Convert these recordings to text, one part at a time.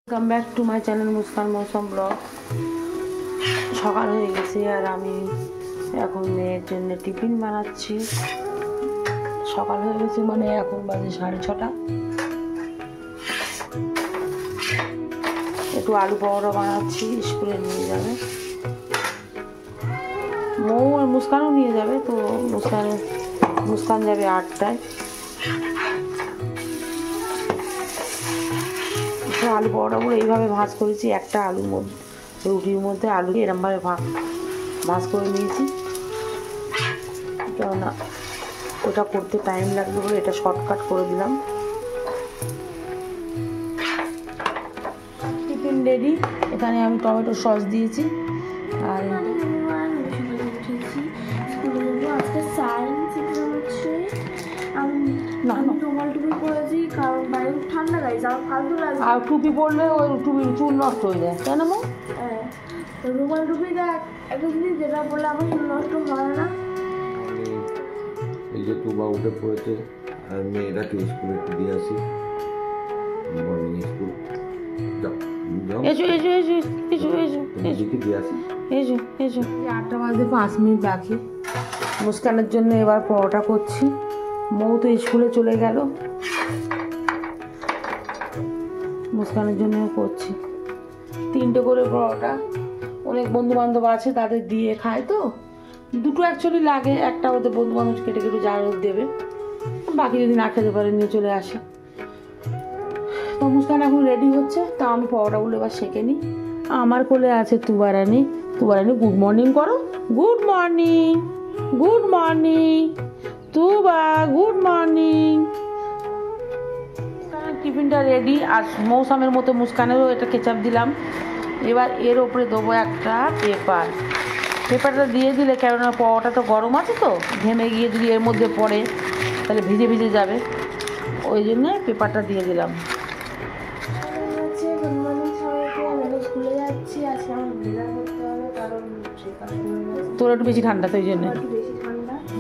Welcome back to my channel Muskan Mausam blog. सकाल हो गए और आमी এখন মেয়ের জন্য টিফিন বানাচ্ছি। সকাল হয়ে গেছে মানে এখন বাজে 6:30। একটু আলু পরোটা বানাচ্ছি, স্কুলে নিয়ে যাবে। মৌ আর মুস্কানও নিয়ে যাবে, তো মুস্কান যাবে 8টায়। আলু পরোটাগুলো এইভাবে ভাঁজ করেছি, একটা আলুর মধ্যে রুটির মধ্যে আলু এরমভাবে ভাঁজ করে নিয়েছি, কেননা ওটা করতে টাইম লাগবে বলে এটা শর্টকাট করে দিলাম। Tiffin ready. এখানে আমি টমেটো সস দিয়েছি আর আর টুপি পরলে ওই টুপির চুল নষ্ট হয়ে যায়, কেন মো? রুমাল টুপিটা একটা জিনিস যেটা বললে আমার চুল নষ্ট হয় না। এই যে টুবা উঠে পড়েছে আর মেয়েটাকে স্কুলে দিয়ে আসি, মর্নিং স্কুল। এসো এসো এসো এসো এসো দিকে দিয়ে আসি, এসো এসো। 8টা বাজতে 5 মিনিট বাকি। মুস্কানের জন্য এবার পরোটা করছি। মৌ তো স্কুলে চলে গেল, মুস্কানের জন্য করছি 3টে করে পরোটা। অনেক বন্ধু বান্ধব আছে, তাদের দিয়ে খায়, তো দুটো অ্যাকচুয়ালি লাগে। একটা ওদের বন্ধু বান্ধব কেটে কেটে যা দেবে, বাকি যদি না খেতে পারে নিয়ে চলে আসে। তো মুস্কান এখন রেডি হচ্ছে, তা আমি পরোটাগুলো এবার সেঁকে নিই। আমার কোলে আছে তুবারানি। তুবারানি গুড মর্নিং করো। গুড মর্নিং, গুড মর্নিং তুবা, গুড মর্নিং। টিফিনটা রেডি। আর মৌসামের মতো মুস্কানেরও এটা কেচাপ দিলাম। এবার এর ওপরে দেবো একটা পেপারটা দিয়ে দিলে, কেননা পরোটা তো গরম আছে, তো ঘেমে গিয়ে যদি এর মধ্যে পড়ে তাহলে ভিজে ভিজে যাবে, ওই জন্য পেপারটা দিয়ে দিলাম। তোর একটু বেশি ঠান্ডা, তো ওই জন্য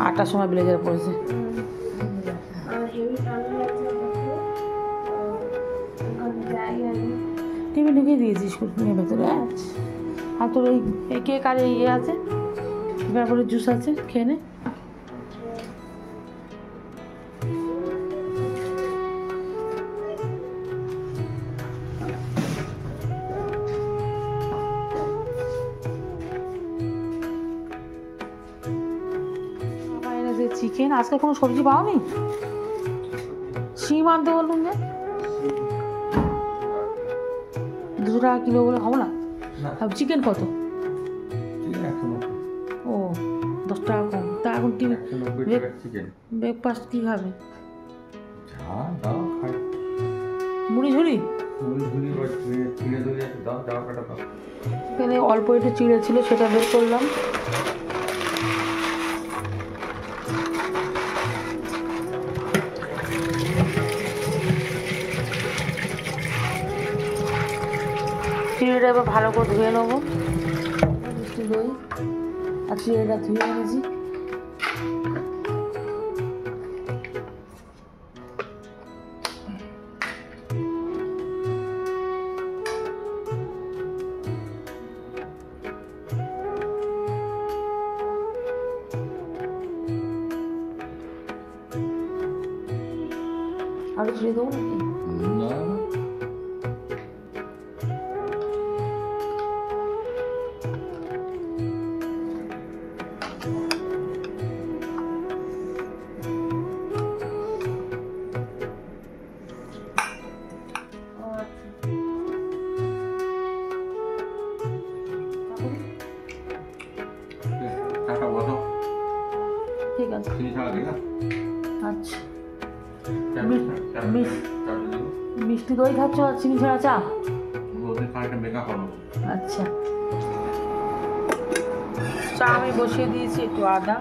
8টার সময় ব্লেজার পড়েছে। টিভি ঢুকিয়ে দিয়েছিস মেয়ের ভেতরে। আর তোর এই কেক আর ইয়ে আছে, ব্যাপারে জুস আছে, খেয়ে নে। চিকেন, আজকে কোনো সবজি পাওনি? শিম আনতে বলুন যে 200 টাকা কিলো বলে হবে না? চিকেন কত? ও 10 টাকা কম। তা এখন কি ব্রেকফাস্ট কি খাবে? মুড়ি ঝুড়ি? এখানে অল্প একটু চিড়ে ছিল, সেটা বের করলাম। চিড়েটা এবার ভালো করে ধুয়ে নেবো। মিষ্টি দই আর চিড়েটা ধুয়ে এনেছি। আরো চিড়ে দেবো নাকি? ঠিক আছে, আচ্ছা। মিষ্টি দই খাচ্ছ আর চিনি ছাড়া চা? আচ্ছা, চা আমি বসিয়ে দিয়েছি, একটু আদা